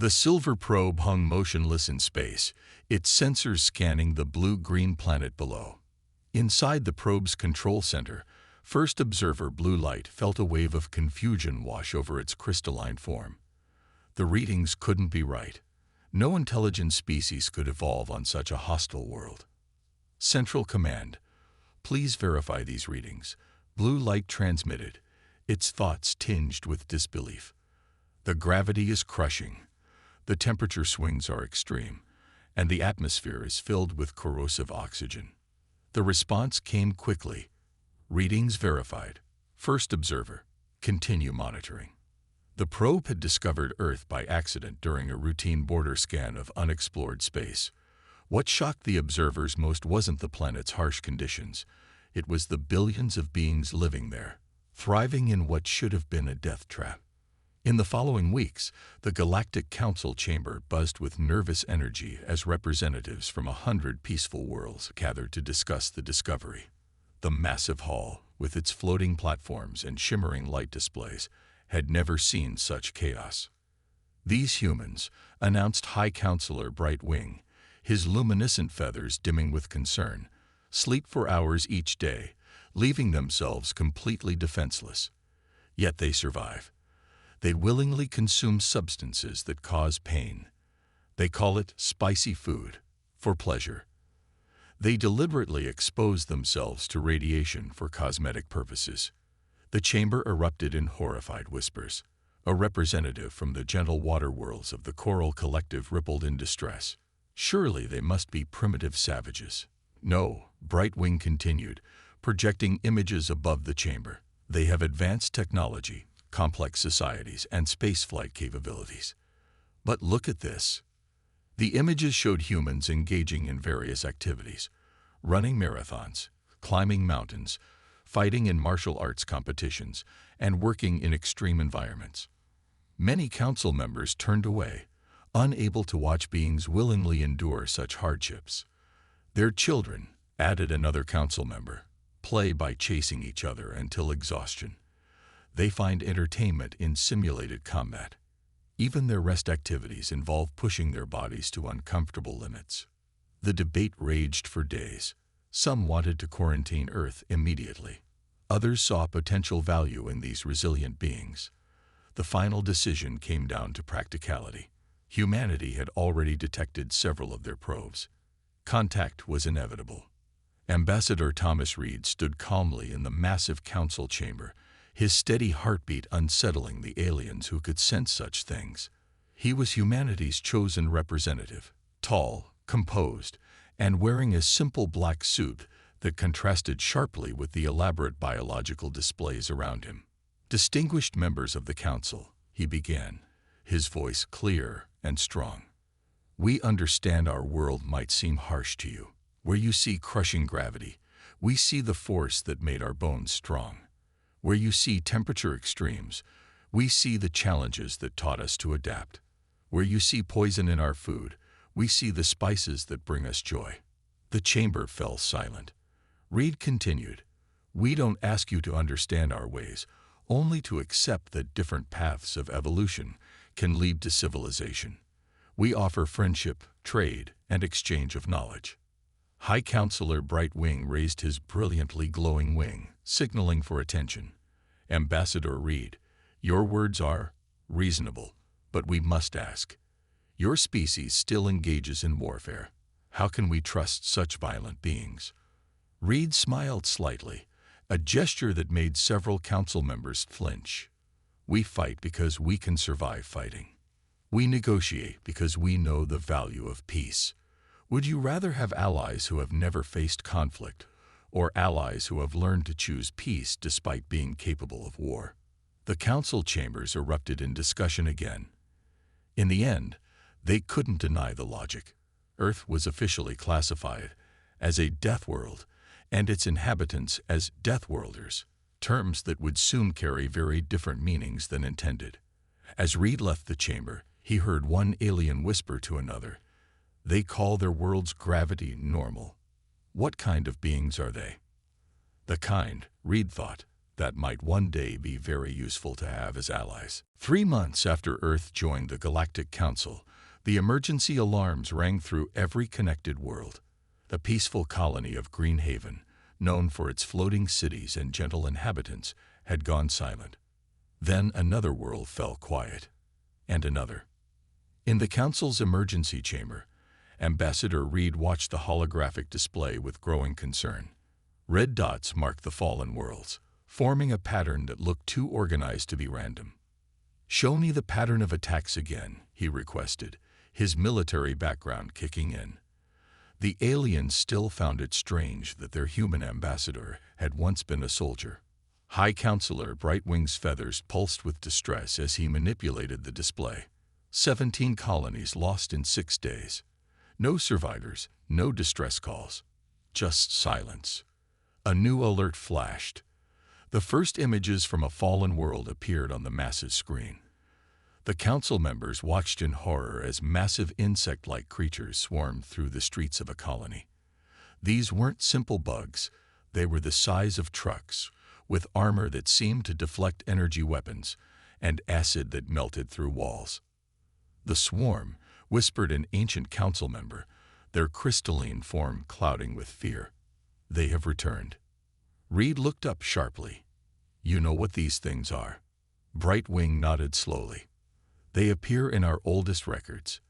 The silver probe hung motionless in space, its sensors scanning the blue-green planet below. Inside the probe's control center, first observer Blue Light felt a wave of confusion wash over its crystalline form. The readings couldn't be right. No intelligent species could evolve on such a hostile world. Central Command, please verify these readings. Blue Light transmitted, its thoughts tinged with disbelief. The gravity is crushing. The temperature swings are extreme, and the atmosphere is filled with corrosive oxygen. The response came quickly. Readings verified. First observer, continue monitoring. The probe had discovered Earth by accident during a routine border scan of unexplored space. What shocked the observers most wasn't the planet's harsh conditions. It was the billions of beings living there, thriving in what should have been a death trap. In the following weeks, the Galactic Council chamber buzzed with nervous energy as representatives from 100 peaceful worlds gathered to discuss the discovery. The massive hall, with its floating platforms and shimmering light displays, had never seen such chaos. These humans, announced High Counselor Bright Wing, his luminescent feathers dimming with concern, sleep for hours each day, leaving themselves completely defenseless. Yet they survive. They willingly consume substances that cause pain. They call it spicy food, for pleasure. They deliberately expose themselves to radiation for cosmetic purposes. The chamber erupted in horrified whispers. A representative from the gentle water worlds of the Coral Collective rippled in distress. Surely they must be primitive savages. No, Brightwing continued, projecting images above the chamber. They have advanced technology, complex societies, and spaceflight capabilities. But look at this. The images showed humans engaging in various activities, running marathons, climbing mountains, fighting in martial arts competitions, and working in extreme environments. Many council members turned away, unable to watch beings willingly endure such hardships. Their children, added another council member, play by chasing each other until exhaustion. They find entertainment in simulated combat. Even their rest activities involve pushing their bodies to uncomfortable limits. The debate raged for days. Some wanted to quarantine Earth immediately. Others saw potential value in these resilient beings. The final decision came down to practicality. Humanity had already detected several of their probes. Contact was inevitable. Ambassador Thomas Reed stood calmly in the massive council chamber, his steady heartbeat unsettling the aliens who could sense such things. He was humanity's chosen representative, tall, composed, and wearing a simple black suit that contrasted sharply with the elaborate biological displays around him. Distinguished members of the council, he began, his voice clear and strong. We understand our world might seem harsh to you. Where you see crushing gravity, we see the force that made our bones strong. Where you see temperature extremes, we see the challenges that taught us to adapt. Where you see poison in our food, we see the spices that bring us joy. The chamber fell silent. Reed continued, we don't ask you to understand our ways, only to accept that different paths of evolution can lead to civilization. We offer friendship, trade, and exchange of knowledge. High Counselor Bright Wing raised his brilliantly glowing wing, signaling for attention. Ambassador Reed, your words are reasonable, but we must ask. Your species still engages in warfare. How can we trust such violent beings? Reed smiled slightly, a gesture that made several council members flinch. We fight because we can survive fighting. We negotiate because we know the value of peace. Would you rather have allies who have never faced conflict, or allies who have learned to choose peace despite being capable of war? The council chambers erupted in discussion again. In the end, they couldn't deny the logic. Earth was officially classified as a death world, and its inhabitants as Deathworlders, terms that would soon carry very different meanings than intended. As Reed left the chamber, he heard one alien whisper to another, "They call their world's gravity normal. What kind of beings are they?" The kind, Reed thought, that might one day be very useful to have as allies. 3 months after Earth joined the Galactic Council, the emergency alarms rang through every connected world. The peaceful colony of Green Haven, known for its floating cities and gentle inhabitants, had gone silent. Then another world fell quiet, and another. In the Council's emergency chamber, Ambassador Reed watched the holographic display with growing concern. Red dots marked the fallen worlds, forming a pattern that looked too organized to be random. "Show me the pattern of attacks again," he requested, his military background kicking in. The aliens still found it strange that their human ambassador had once been a soldier. High Counselor Brightwing's feathers pulsed with distress as he manipulated the display. 17 colonies lost in 6 days. No survivors, no distress calls. Just silence. A new alert flashed. The first images from a fallen world appeared on the massive screen. The council members watched in horror as massive insect-like creatures swarmed through the streets of a colony. These weren't simple bugs. They were the size of trucks, with armor that seemed to deflect energy weapons, and acid that melted through walls. "The swarm," whispered an ancient council member, their crystalline form clouding with fear. "They have returned." Reed looked up sharply. "You know what these things are?" Brightwing nodded slowly. "They appear in our oldest records.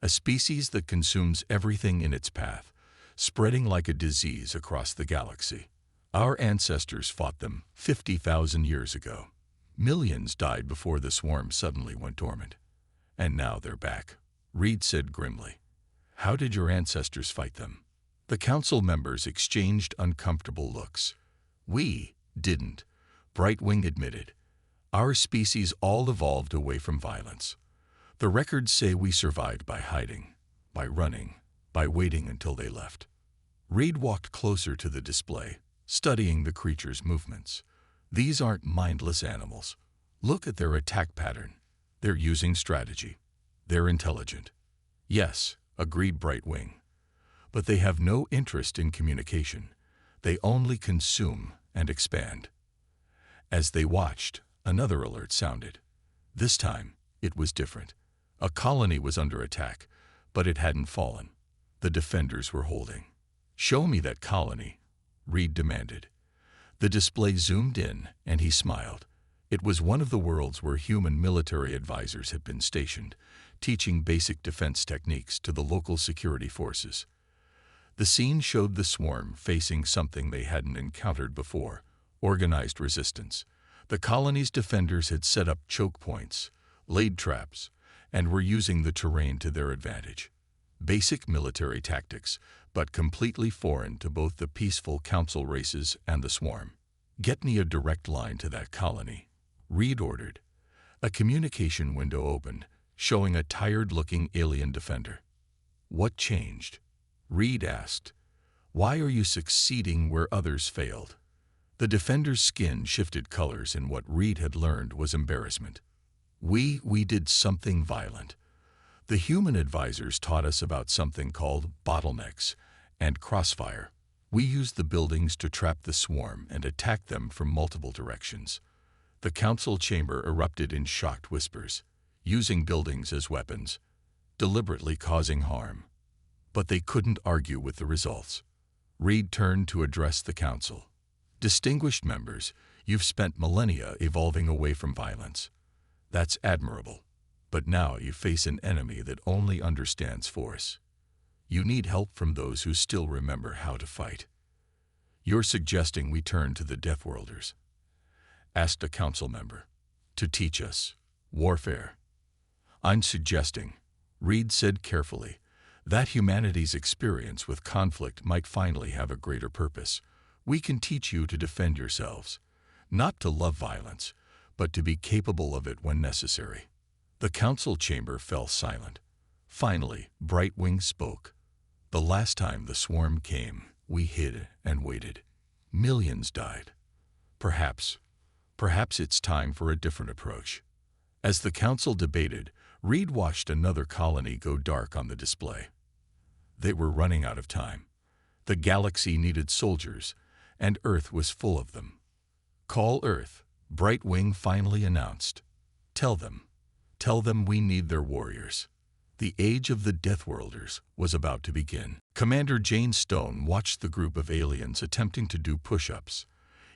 A species that consumes everything in its path, spreading like a disease across the galaxy. Our ancestors fought them 50,000 years ago. Millions died before the swarm suddenly went dormant. And now they're back," Reed said grimly. "How did your ancestors fight them?" The council members exchanged uncomfortable looks. "We didn't," Brightwing admitted. "Our species all evolved away from violence. The records say we survived by hiding, by running, by waiting until they left." Reed walked closer to the display, studying the creature's movements. "These aren't mindless animals. Look at their attack pattern. They're using strategy. They're intelligent." "Yes," agreed Brightwing. "But they have no interest in communication. They only consume and expand." As they watched, another alert sounded. This time, it was different. A colony was under attack, but it hadn't fallen. The defenders were holding. "Show me that colony," Reed demanded. The display zoomed in, and he smiled. It was one of the worlds where human military advisors had been stationed, teaching basic defense techniques to the local security forces. The scene showed the swarm facing something they hadn't encountered before: organized resistance. The colony's defenders had set up choke points, laid traps, and were using the terrain to their advantage. Basic military tactics, but completely foreign to both the peaceful council races and the swarm. "Get me a direct line to that colony," Reed ordered. A communication window opened, showing a tired-looking alien defender. "What changed?" Reed asked. "Why are you succeeding where others failed?" The defender's skin shifted colors in what Reed had learned was embarrassment. We did something violent. The human advisors taught us about something called bottlenecks and crossfire. We used the buildings to trap the swarm and attack them from multiple directions." The council chamber erupted in shocked whispers, using buildings as weapons, deliberately causing harm. But they couldn't argue with the results. Reed turned to address the council. "Distinguished members, you've spent millennia evolving away from violence. That's admirable. But now you face an enemy that only understands force. You need help from those who still remember how to fight." "You're suggesting we turn to the Deathworlders?" asked a council member. "To teach us warfare?" "I'm suggesting," Reed said carefully, "that humanity's experience with conflict might finally have a greater purpose. We can teach you to defend yourselves, not to love violence, but to be capable of it when necessary." The council chamber fell silent. Finally, Brightwing spoke. "The last time the swarm came, we hid and waited. Millions died. Perhaps it's time for a different approach." As the council debated, Reed watched another colony go dark on the display. They were running out of time. The galaxy needed soldiers, and Earth was full of them. "Call Earth," Brightwing finally announced. Tell them we need their warriors." The age of the Deathworlders was about to begin. Commander Jane Stone watched the group of aliens attempting to do push-ups.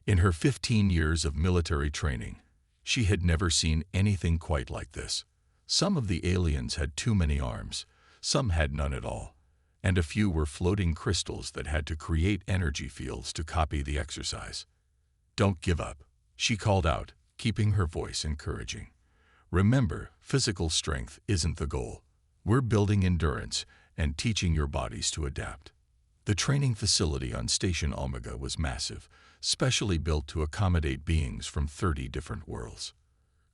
In her 15 years of military training, she had never seen anything quite like this. Some of the aliens had too many arms, some had none at all, and a few were floating crystals that had to create energy fields to copy the exercise. "Don't give up," she called out, keeping her voice encouraging. "Remember, physical strength isn't the goal. We're building endurance and teaching your bodies to adapt." The training facility on Station Omega was massive, specially built to accommodate beings from 30 different worlds.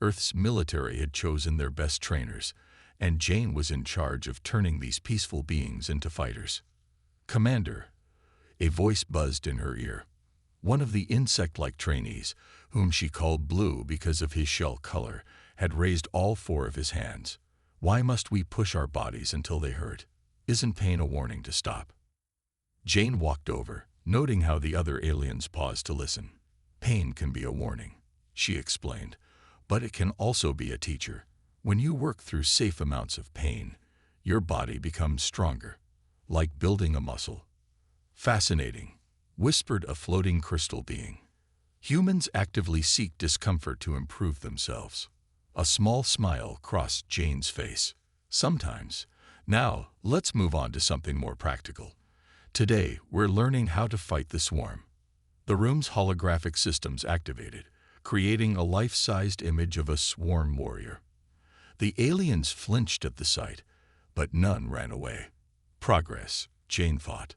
Earth's military had chosen their best trainers, and Jane was in charge of turning these peaceful beings into fighters. "Commander," a voice buzzed in her ear. One of the insect-like trainees, whom she called Blue because of his shell color, had raised all 4 of his hands. "Why must we push our bodies until they hurt? Isn't pain a warning to stop?" Jane walked over, noting how the other aliens paused to listen. "Pain can be a warning," she explained, "but it can also be a teacher. When you work through safe amounts of pain, your body becomes stronger, like building a muscle." "Fascinating," whispered a floating crystal being. "Humans actively seek discomfort to improve themselves." A small smile crossed Jane's face. "Sometimes. Now, let's move on to something more practical. Today, we're learning how to fight the swarm." The room's holographic systems activated, creating a life-sized image of a swarm warrior. The aliens flinched at the sight, but none ran away. "Progress," Jane thought.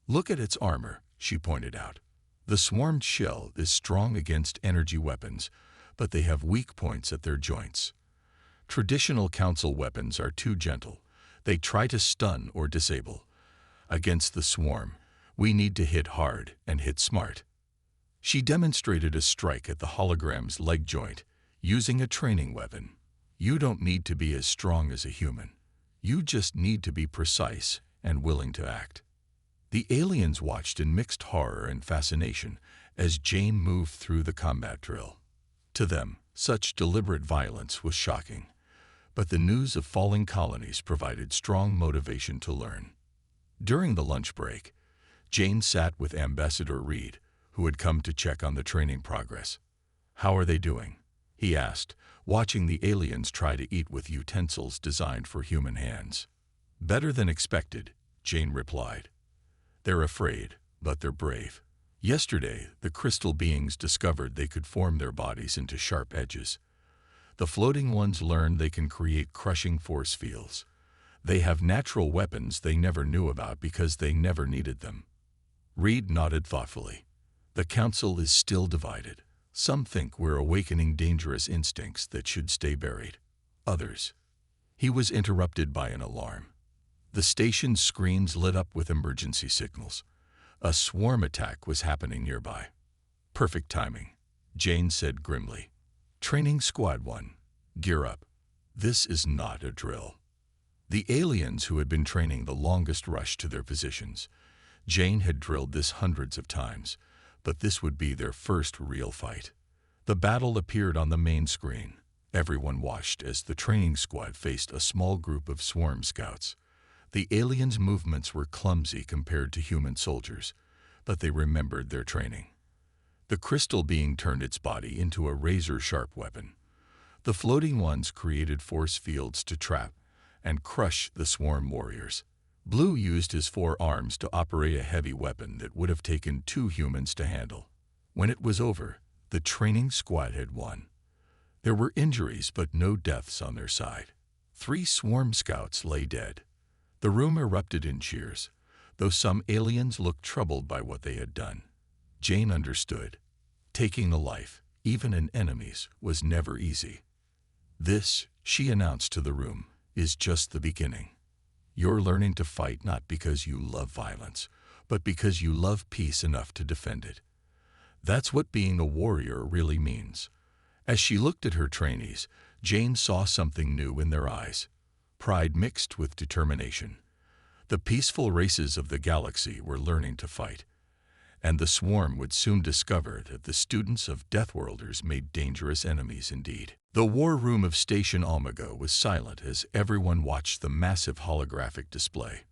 "Look at its armor," she pointed out. "The swarmed shell is strong against energy weapons, but they have weak points at their joints. Traditional council weapons are too gentle. They try to stun or disable. Against the swarm, we need to hit hard and hit smart." She demonstrated a strike at the hologram's leg joint, using a training weapon. "You don't need to be as strong as a human. You just need to be precise and willing to act." The aliens watched in mixed horror and fascination as Jane moved through the combat drill. To them, such deliberate violence was shocking, but the news of falling colonies provided strong motivation to learn. During the lunch break, Jane sat with Ambassador Reed, who had come to check on the training progress. "How are they doing?" he asked, watching the aliens try to eat with utensils designed for human hands. "Better than expected," Jane replied. "They're afraid, but they're brave. Yesterday, the crystal beings discovered they could form their bodies into sharp edges. The floating ones learned they can create crushing force fields. They have natural weapons they never knew about because they never needed them." Reed nodded thoughtfully. "The council is still divided. Some think we're awakening dangerous instincts that should stay buried. Others—" He was interrupted by an alarm. The station's screens lit up with emergency signals. A swarm attack was happening nearby. "Perfect timing," Jane said grimly. "Training Squad 1, gear up. This is not a drill." The aliens who had been training the longest rushed to their positions. Jane had drilled this hundreds of times, but this would be their first real fight. The battle appeared on the main screen. Everyone watched as the training squad faced a small group of swarm scouts. The aliens' movements were clumsy compared to human soldiers, but they remembered their training. The crystal being turned its body into a razor-sharp weapon. The floating ones created force fields to trap and crush the swarm warriors. Blue used his 4 arms to operate a heavy weapon that would have taken 2 humans to handle. When it was over, the training squad had won. There were injuries but no deaths on their side. 3 swarm scouts lay dead. The room erupted in cheers, though some aliens looked troubled by what they had done. Jane understood. Taking a life, even an enemy's, was never easy. "This," she announced to the room, "is just the beginning. You're learning to fight not because you love violence, but because you love peace enough to defend it. That's what being a warrior really means." As she looked at her trainees, Jane saw something new in their eyes. Pride mixed with determination. The peaceful races of the galaxy were learning to fight. and the swarm would soon discover that the students of Deathworlders made dangerous enemies indeed. The war room of Station Omega was silent as everyone watched the massive holographic display.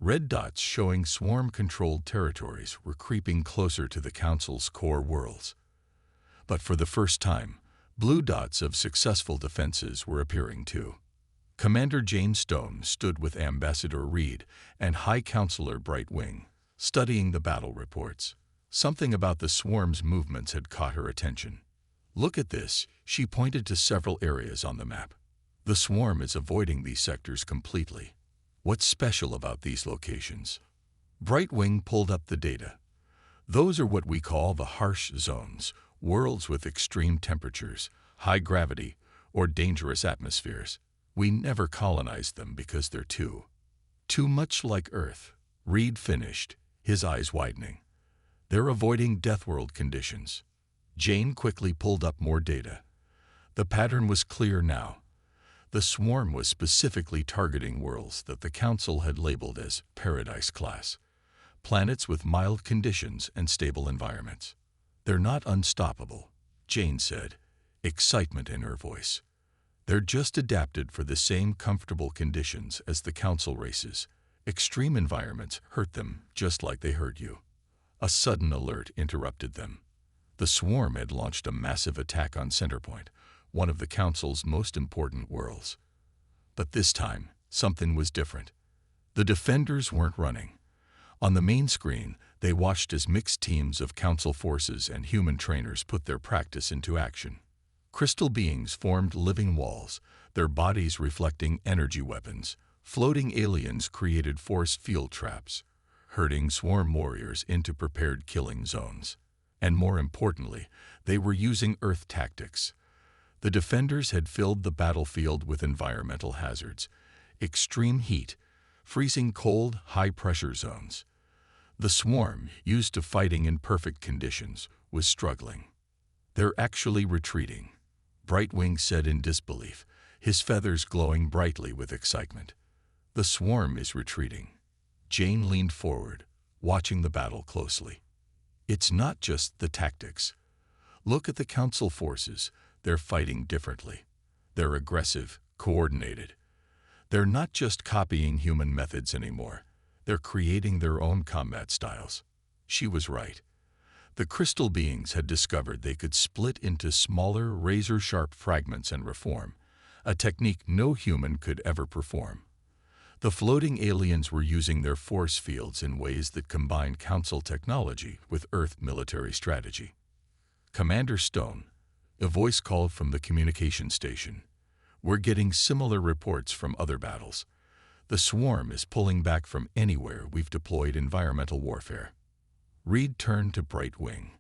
Red dots showing swarm-controlled territories were creeping closer to the Council's core worlds. But for the first time, blue dots of successful defenses were appearing too. Commander Jane Stone stood with Ambassador Reed and High Counselor Brightwing, studying the battle reports. Something about the swarm's movements had caught her attention. "Look at this," she pointed to several areas on the map. "The swarm is avoiding these sectors completely. What's special about these locations?" Brightwing pulled up the data. "Those are what we call the harsh zones, worlds with extreme temperatures, high gravity, or dangerous atmospheres. We never colonize them because they're too much like Earth." Reed finished, his eyes widening. "They're avoiding Deathworld conditions." Jane quickly pulled up more data. The pattern was clear now. The swarm was specifically targeting worlds that the Council had labeled as Paradise Class, planets with mild conditions and stable environments. "They're not unstoppable," Jane said, excitement in her voice. "They're just adapted for the same comfortable conditions as the Council races. Extreme environments hurt them just like they hurt you." A sudden alert interrupted them. The swarm had launched a massive attack on Centerpoint, one of the Council's most important worlds. But this time, something was different. The defenders weren't running. On the main screen, they watched as mixed teams of Council forces and human trainers put their practice into action. Crystal beings formed living walls, their bodies reflecting energy weapons. Floating aliens created force field traps, herding swarm warriors into prepared killing zones. And more importantly, they were using Earth tactics. The defenders had filled the battlefield with environmental hazards, extreme heat, freezing cold, high-pressure zones. The swarm, used to fighting in perfect conditions, was struggling. "They're actually retreating," Brightwing said in disbelief, his feathers glowing brightly with excitement. "The swarm is retreating." Jane leaned forward, watching the battle closely. "It's not just the tactics. Look at the Council forces. They're fighting differently. They're aggressive, coordinated. They're not just copying human methods anymore. They're creating their own combat styles." She was right. The crystal beings had discovered they could split into smaller, razor-sharp fragments and reform, a technique no human could ever perform. The floating aliens were using their force fields in ways that combined Council technology with Earth military strategy. "Commander Stone," a voice called from the communication station. "We're getting similar reports from other battles. The swarm is pulling back from anywhere we've deployed environmental warfare." Reed turned to Brightwing.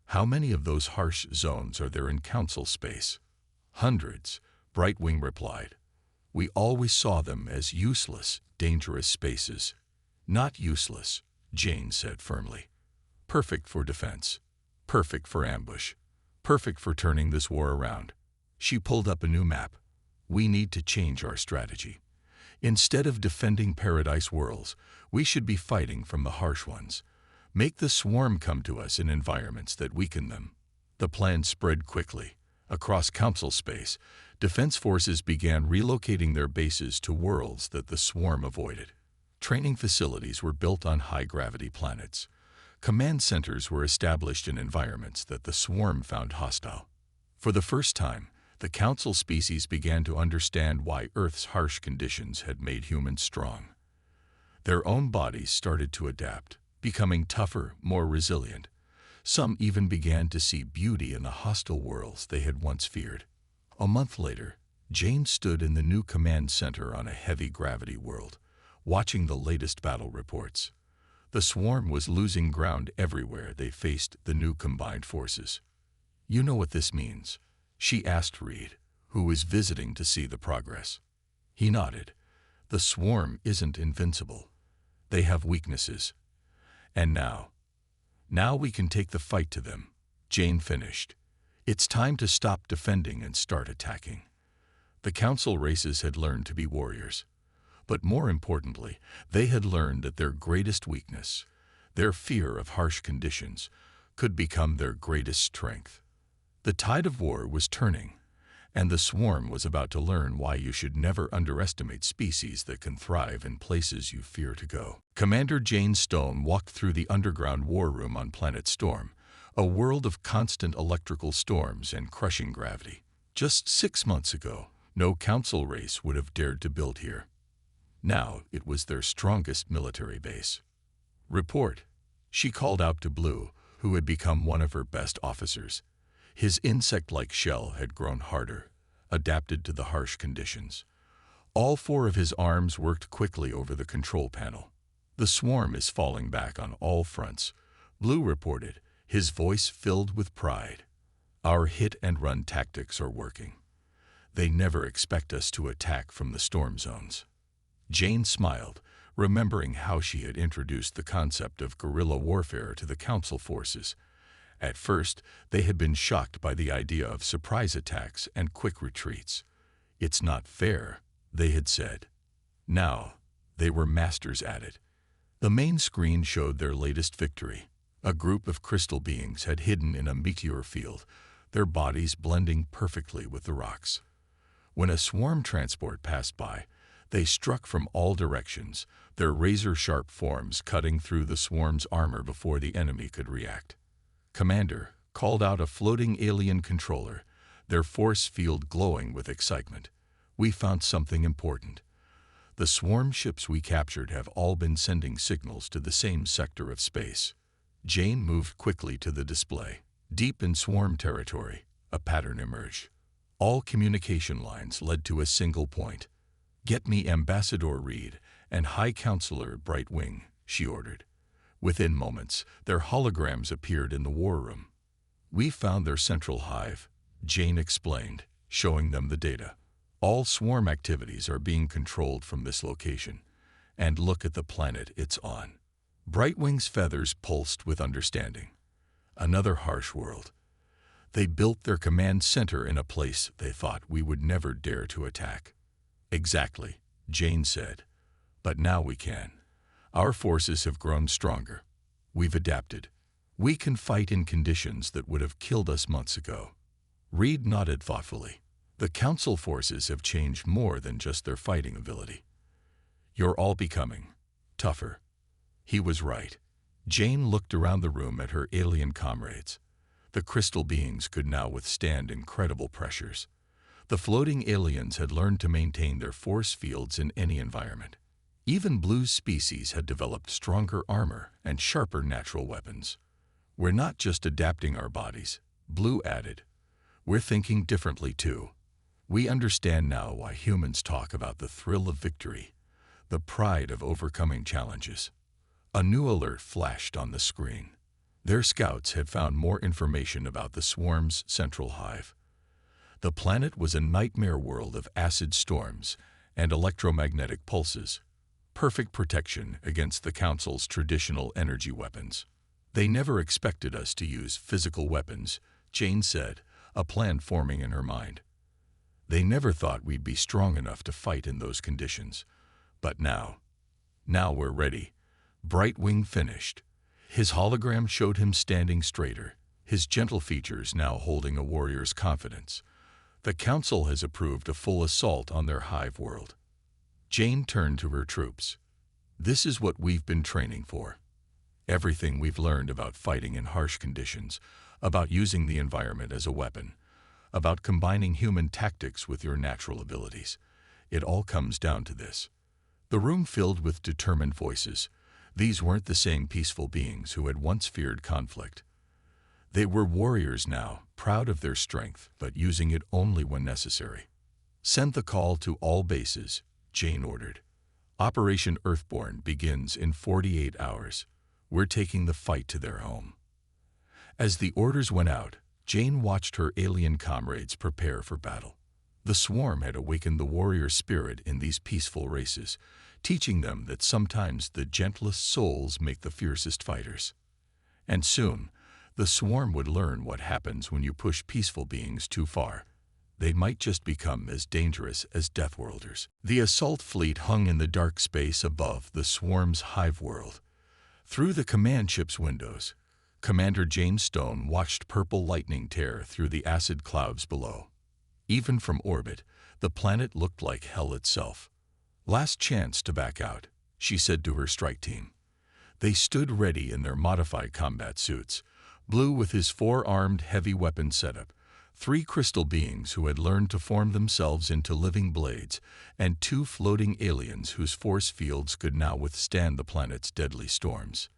"How many of those harsh zones are there in Council space?" "Hundreds," Brightwing replied. "We always saw them as useless, dangerous spaces." "Not useless," Jane said firmly. "Perfect for defense. Perfect for ambush. Perfect for turning this war around." She pulled up a new map. "We need to change our strategy. Instead of defending Paradise worlds, we should be fighting from the harsh ones. Make the swarm come to us in environments that weaken them." The plan spread quickly. Across Council space, defense forces began relocating their bases to worlds that the swarm avoided. Training facilities were built on high-gravity planets. Command centers were established in environments that the swarm found hostile. For the first time, the Council species began to understand why Earth's harsh conditions had made humans strong. Their own bodies started to adapt, becoming tougher, more resilient. Some even began to see beauty in the hostile worlds they had once feared. A month later, Jane stood in the new command center on a heavy-gravity world, watching the latest battle reports. The swarm was losing ground everywhere they faced the new combined forces. "You know what this means?" she asked Reed, who was visiting to see the progress. He nodded. "The swarm isn't invincible. They have weaknesses. And now we can take the fight to them," Jane finished. "It's time to stop defending and start attacking." The Council races had learned to be warriors. But more importantly, they had learned that their greatest weakness, Their fear of harsh conditions could become their greatest strength. The tide of war was turning, and the swarm was about to learn why you should never underestimate species that can thrive in places you fear to go. Commander Jane Stone walked through the underground war room on Planet Storm, a world of constant electrical storms and crushing gravity. Just 6 months ago, no council race would have dared to build here. Now it was their strongest military base. "Report," she called out to Blue, who had become one of her best officers. His insect-like shell had grown harder, adapted to the harsh conditions. All 4 of his arms worked quickly over the control panel. "The swarm is falling back on all fronts," Blue reported, his voice filled with pride. "Our hit-and-run tactics are working. They never expect us to attack from the storm zones." Jane smiled, remembering how she had introduced the concept of guerrilla warfare to the council forces. At first, they had been shocked by the idea of surprise attacks and quick retreats. "It's not fair," they had said. Now, they were masters at it. The main screen showed their latest victory. A group of crystal beings had hidden in a meteor field, their bodies blending perfectly with the rocks. When a swarm transport passed by, they struck from all directions, their razor-sharp forms cutting through the swarm's armor before the enemy could react. "Commander," called out a floating alien controller, their force field glowing with excitement. "We found something important. The swarm ships we captured have all been sending signals to the same sector of space." Jane moved quickly to the display. Deep in swarm territory, a pattern emerged. All communication lines led to a single point. "Get me Ambassador Reed and High Counselor Brightwing," she ordered. Within moments, their holograms appeared in the war room. "We found their central hive," Jane explained, showing them the data. "All swarm activities are being controlled from this location. And look at the planet it's on." Brightwing's feathers pulsed with understanding. "Another harsh world. They built their command center in a place they thought we would never dare to attack." "Exactly," Jane said. "But now we can. Our forces have grown stronger. We've adapted. We can fight in conditions that would have killed us months ago." Reed nodded thoughtfully. "The Council forces have changed more than just their fighting ability. You're all becoming tougher." He was right. Jane looked around the room at her alien comrades. The crystal beings could now withstand incredible pressures. The floating aliens had learned to maintain their force fields in any environment. Even Blue's species had developed stronger armor and sharper natural weapons. "We're not just adapting our bodies," Blue added. "We're thinking differently too. We understand now why humans talk about the thrill of victory, the pride of overcoming challenges." A new alert flashed on the screen. Their scouts had found more information about the swarm's central hive. The planet was a nightmare world of acid storms and electromagnetic pulses, perfect protection against the Council's traditional energy weapons. "They never expected us to use physical weapons," Jane said, a plan forming in her mind. "They never thought we'd be strong enough to fight in those conditions. But now we're ready." Brightwing finished. His hologram showed him standing straighter, his gentle features now holding a warrior's confidence. "The Council has approved a full assault on their hive world." Jane turned to her troops. "This is what we've been training for. Everything we've learned about fighting in harsh conditions, about using the environment as a weapon, about combining human tactics with your natural abilities. It all comes down to this." The room filled with determined voices. These weren't the same peaceful beings who had once feared conflict. They were warriors now, proud of their strength, but using it only when necessary. "Send the call to all bases," Jane ordered. "Operation Earthborn begins in 48 hours. We're taking the fight to their home." As the orders went out, Jane watched her alien comrades prepare for battle. The swarm had awakened the warrior spirit in these peaceful races, teaching them that sometimes the gentlest souls make the fiercest fighters. And soon, the swarm would learn what happens when you push peaceful beings too far. They might just become as dangerous as Deathworlders. The assault fleet hung in the dark space above the swarm's hive world. Through the command ship's windows, Commander James Stone watched purple lightning tear through the acid clouds below. Even from orbit, the planet looked like hell itself. "Last chance to back out," she said to her strike team. They stood ready in their modified combat suits, Blue with his four-armed heavy weapon setup, three crystal beings who had learned to form themselves into living blades, and two floating aliens whose force fields could now withstand the planet's deadly storms.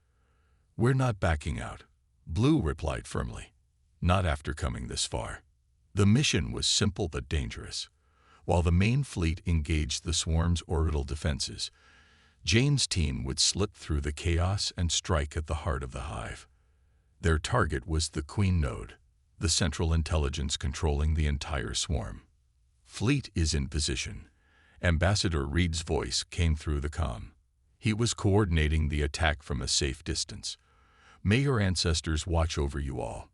"We're not backing out," Blue replied firmly. "Not after coming this far." The mission was simple but dangerous. While the main fleet engaged the swarm's orbital defenses, Jane's team would slip through the chaos and strike at the heart of the hive. Their target was the Queen Node, the central intelligence controlling the entire swarm. "Fleet is in position." Ambassador Reed's voice came through the comm. He was coordinating the attack from a safe distance. "May your ancestors watch over you all."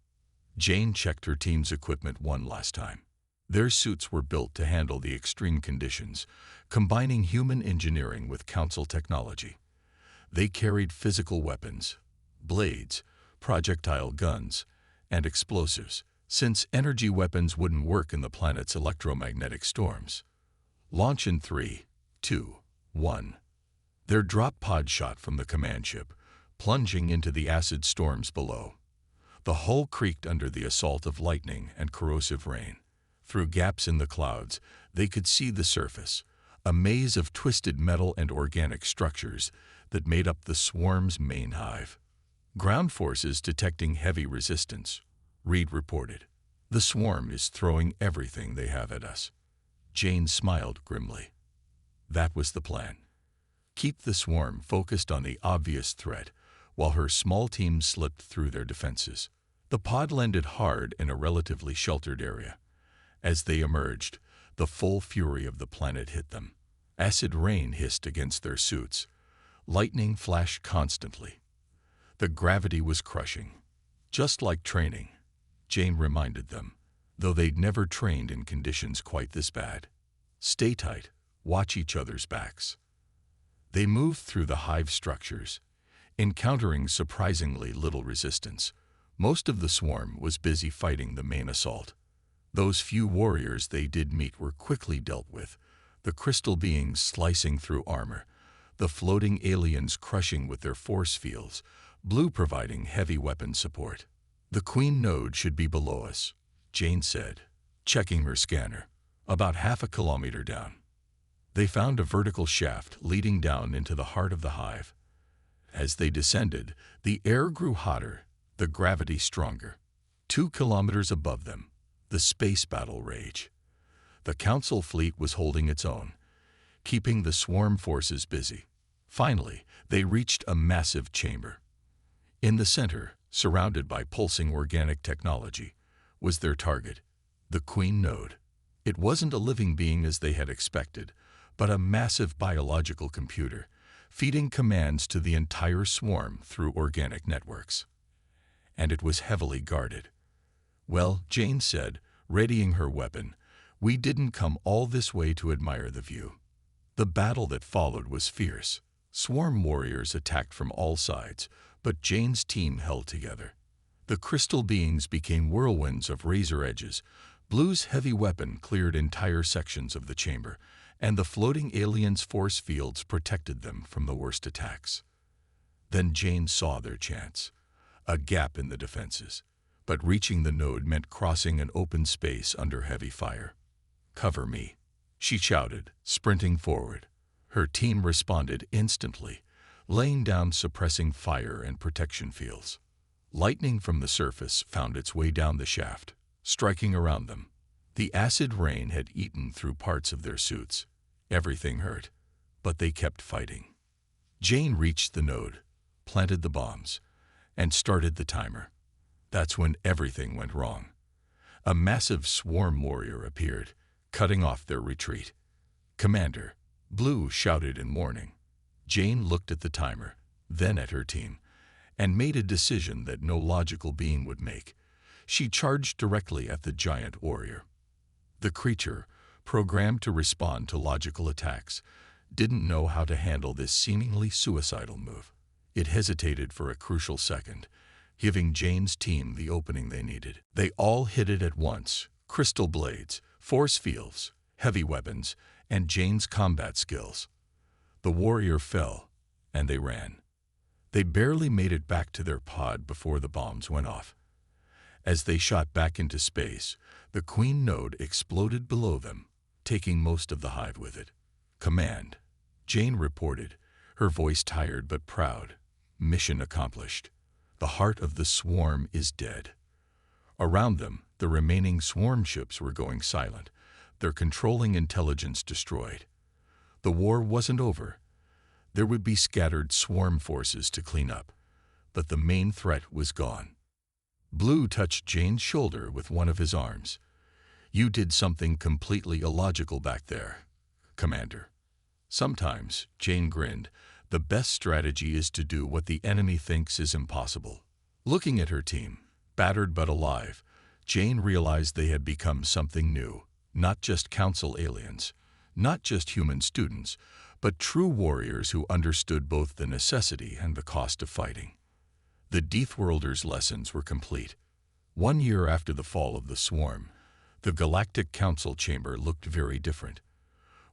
Jane checked her team's equipment one last time. Their suits were built to handle the extreme conditions, combining human engineering with council technology. They carried physical weapons, blades, projectile guns, and explosives, since energy weapons wouldn't work in the planet's electromagnetic storms. "Launch in 3, 2, 1. Their drop pod shot from the command ship, plunging into the acid storms below. The hull creaked under the assault of lightning and corrosive rain. Through gaps in the clouds, they could see the surface, a maze of twisted metal and organic structures that made up the swarm's main hive. "Ground forces detecting heavy resistance," Reed reported. "The swarm is throwing everything they have at us." Jane smiled grimly. That was the plan. Keep the swarm focused on the obvious threat, while her small team slipped through their defenses. The pod landed hard in a relatively sheltered area. As they emerged, the full fury of the planet hit them. Acid rain hissed against their suits. Lightning flashed constantly. The gravity was crushing. "Just like training," Jane reminded them, though they'd never trained in conditions quite this bad. "Stay tight, watch each other's backs." They moved through the hive structures, encountering surprisingly little resistance. Most of the swarm was busy fighting the main assault. Those few warriors they did meet were quickly dealt with, the crystal beings slicing through armor, the floating aliens crushing with their force fields, Blue providing heavy weapon support. "The Queen Node should be below us," Jane said, checking her scanner, "about half a kilometer down." They found a vertical shaft leading down into the heart of the hive. As they descended, the air grew hotter, the gravity stronger. 2 kilometers above them, the space battle rage. The Council fleet was holding its own, keeping the swarm forces busy. Finally, they reached a massive chamber. In the center, surrounded by pulsing organic technology, was their target, the Queen Node. It wasn't a living being as they had expected, but a massive biological computer, feeding commands to the entire swarm through organic networks. And it was heavily guarded. "Well," Jane said, readying her weapon, "we didn't come all this way to admire the view." The battle that followed was fierce. Swarm warriors attacked from all sides, but Jane's team held together. The crystal beings became whirlwinds of razor edges. Blue's heavy weapon cleared entire sections of the chamber, and the floating aliens' force fields protected them from the worst attacks. Then Jane saw their chance, a gap in the defenses. But reaching the node meant crossing an open space under heavy fire. "Cover me," she shouted, sprinting forward. Her team responded instantly, laying down suppressing fire and protection fields. Lightning from the surface found its way down the shaft, striking around them. The acid rain had eaten through parts of their suits. Everything hurt, but they kept fighting. Jane reached the node, planted the bombs, and started the timer. That's when everything went wrong. A massive swarm warrior appeared, cutting off their retreat. "Commander," Blue shouted in warning. Jane looked at the timer, then at her team, and made a decision that no logical being would make. She charged directly at the giant warrior. The creature, programmed to respond to logical attacks, didn't know how to handle this seemingly suicidal move. It hesitated for a crucial second, giving Jane's team the opening they needed. They all hit it at once: crystal blades, force fields, heavy weapons, and Jane's combat skills. The warrior fell, and they ran. They barely made it back to their pod before the bombs went off. As they shot back into space, the Queen node exploded below them, taking most of the hive with it. "Command," Jane reported, her voice tired but proud. "Mission accomplished. The heart of the swarm is dead." Around them, the remaining swarm ships were going silent, their controlling intelligence destroyed. The war wasn't over. There would be scattered swarm forces to clean up, but the main threat was gone. Blue touched Jane's shoulder with one of his arms. "You did something completely illogical back there, Commander." "Sometimes," Jane grinned, "the best strategy is to do what the enemy thinks is impossible." Looking at her team, battered but alive, Jane realized they had become something new. Not just Council aliens, not just human students, but true warriors who understood both the necessity and the cost of fighting. The Deathworlder's lessons were complete. 1 year after the fall of the swarm, the Galactic Council chamber looked very different.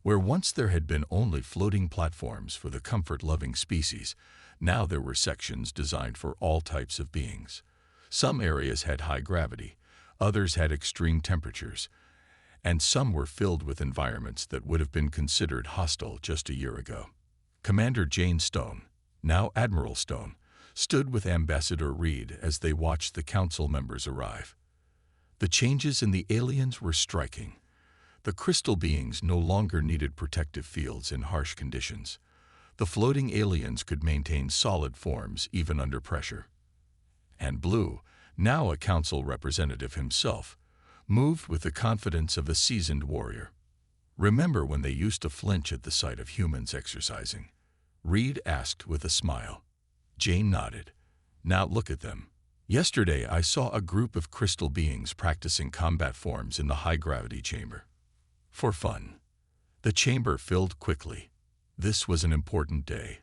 Where once there had been only floating platforms for the comfort-loving species, now there were sections designed for all types of beings. Some areas had high gravity, others had extreme temperatures, and some were filled with environments that would have been considered hostile just a year ago. Commander Jane Stone, now Admiral Stone, stood with Ambassador Reed as they watched the council members arrive. The changes in the aliens were striking. The crystal beings no longer needed protective fields in harsh conditions. The floating aliens could maintain solid forms even under pressure. And Blue, now a council representative himself, moved with the confidence of a seasoned warrior. "Remember when they used to flinch at the sight of humans exercising?" Reed asked with a smile. Jane nodded. "Now look at them. Yesterday I saw a group of crystal beings practicing combat forms in the high-gravity chamber. For fun." The chamber filled quickly. This was an important day.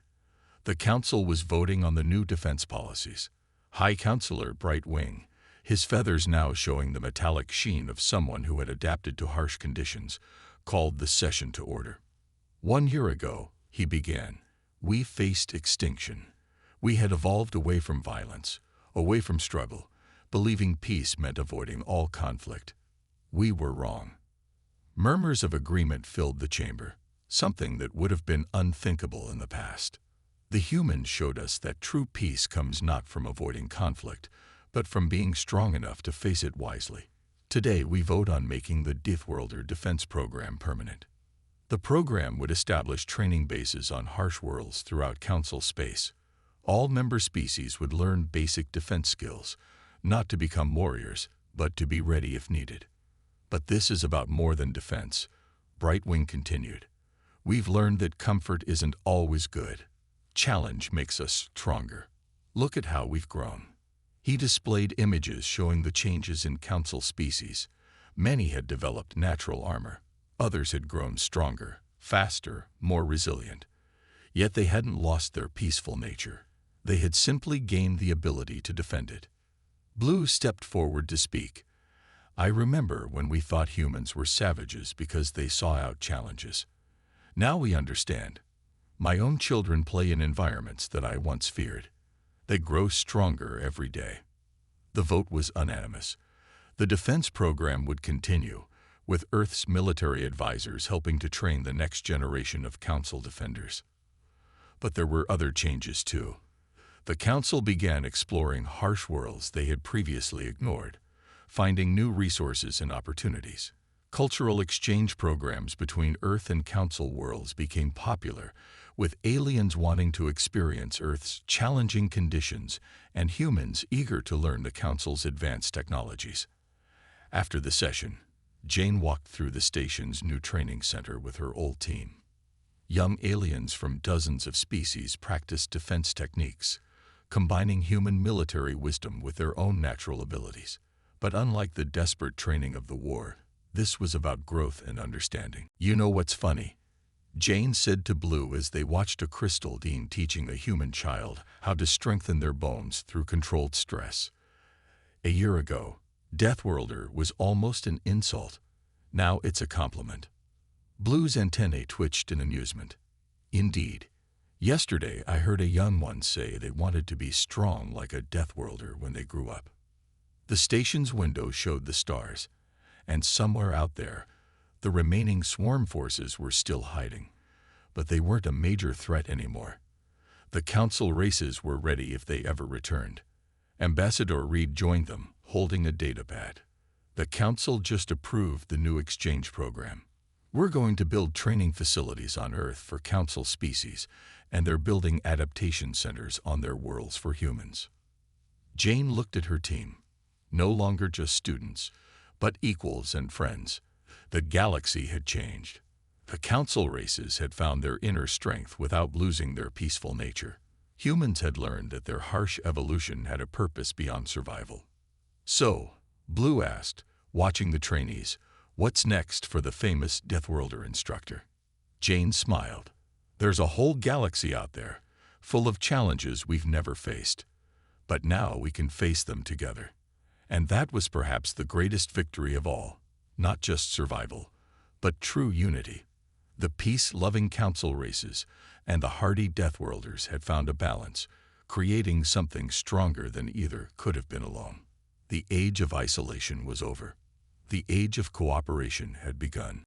The council was voting on the new defense policies. High Counselor Bright Wing, his feathers now showing the metallic sheen of someone who had adapted to harsh conditions, called the session to order. "1 year ago," he began, "we faced extinction. We had evolved away from violence, away from struggle, believing peace meant avoiding all conflict. We were wrong." Murmurs of agreement filled the chamber, something that would have been unthinkable in the past. "The humans showed us that true peace comes not from avoiding conflict, but from being strong enough to face it wisely. Today we vote on making the Deathworlder defense program permanent. The program would establish training bases on harsh worlds throughout Council space. All member species would learn basic defense skills, not to become warriors, but to be ready if needed. But this is about more than defense," Brightwing continued. "We've learned that comfort isn't always good. Challenge makes us stronger. Look at how we've grown." He displayed images showing the changes in Council species. Many had developed natural armor. Others had grown stronger, faster, more resilient. Yet they hadn't lost their peaceful nature. They had simply gained the ability to defend it. Blue stepped forward to speak. "I remember when we thought humans were savages because they saw out challenges. Now we understand. My own children play in environments that I once feared. They grow stronger every day." The vote was unanimous. The defense program would continue, with Earth's military advisors helping to train the next generation of Council defenders. But there were other changes too. The Council began exploring harsh worlds they had previously ignored, finding new resources and opportunities. Cultural exchange programs between Earth and Council worlds became popular, with aliens wanting to experience Earth's challenging conditions and humans eager to learn the Council's advanced technologies. After the session, Jane walked through the station's new training center with her old team. Young aliens from dozens of species practiced defense techniques, combining human military wisdom with their own natural abilities. But unlike the desperate training of the war, this was about growth and understanding. "You know what's funny?" Jane said to Blue as they watched a crystal dean teaching a human child how to strengthen their bones through controlled stress. A year ago, Deathworlder was almost an insult. Now it's a compliment. Blue's antennae twitched in amusement. Indeed, yesterday I heard a young one say they wanted to be strong like a Deathworlder when they grew up. The station's window showed the stars, and somewhere out there, the remaining swarm forces were still hiding. But they weren't a major threat anymore. The council races were ready if they ever returned. Ambassador Reed joined them, holding a datapad. The council just approved the new exchange program. We're going to build training facilities on Earth for council species, and they're building adaptation centers on their worlds for humans. Jane looked at her team. No longer just students, but equals and friends. The galaxy had changed. The council races had found their inner strength without losing their peaceful nature. Humans had learned that their harsh evolution had a purpose beyond survival. So, Blue asked, watching the trainees, what's next for the famous Deathworlder instructor? Jane smiled. There's a whole galaxy out there, full of challenges we've never faced. But now we can face them together. And that was perhaps the greatest victory of all. Not just survival, but true unity. The peace-loving council races and the hardy Deathworlders had found a balance, creating something stronger than either could have been alone. The age of isolation was over. The age of cooperation had begun.